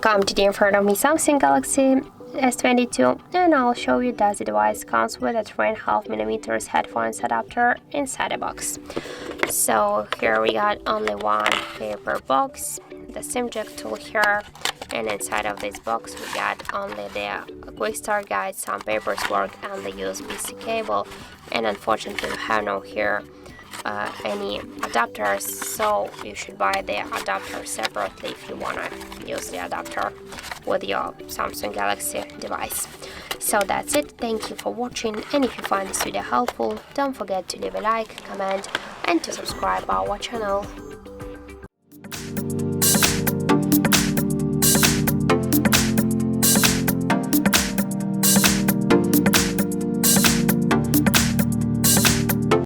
Come today in front of me Samsung Galaxy S22 and I'll show you that the device comes with a 3.5mm headphones adapter inside the box. So here we got only one paper box, the SIM jack tool here, and inside of this box we got only the quick start guide, some paperwork and the USB-C cable, and unfortunately we have no here any adapters, so you should buy the adapter separately if you want to use the adapter with your Samsung Galaxy device. So that's it. Thank you for watching, and if you find this video helpful, don't forget to leave a like, comment and to subscribe our channel.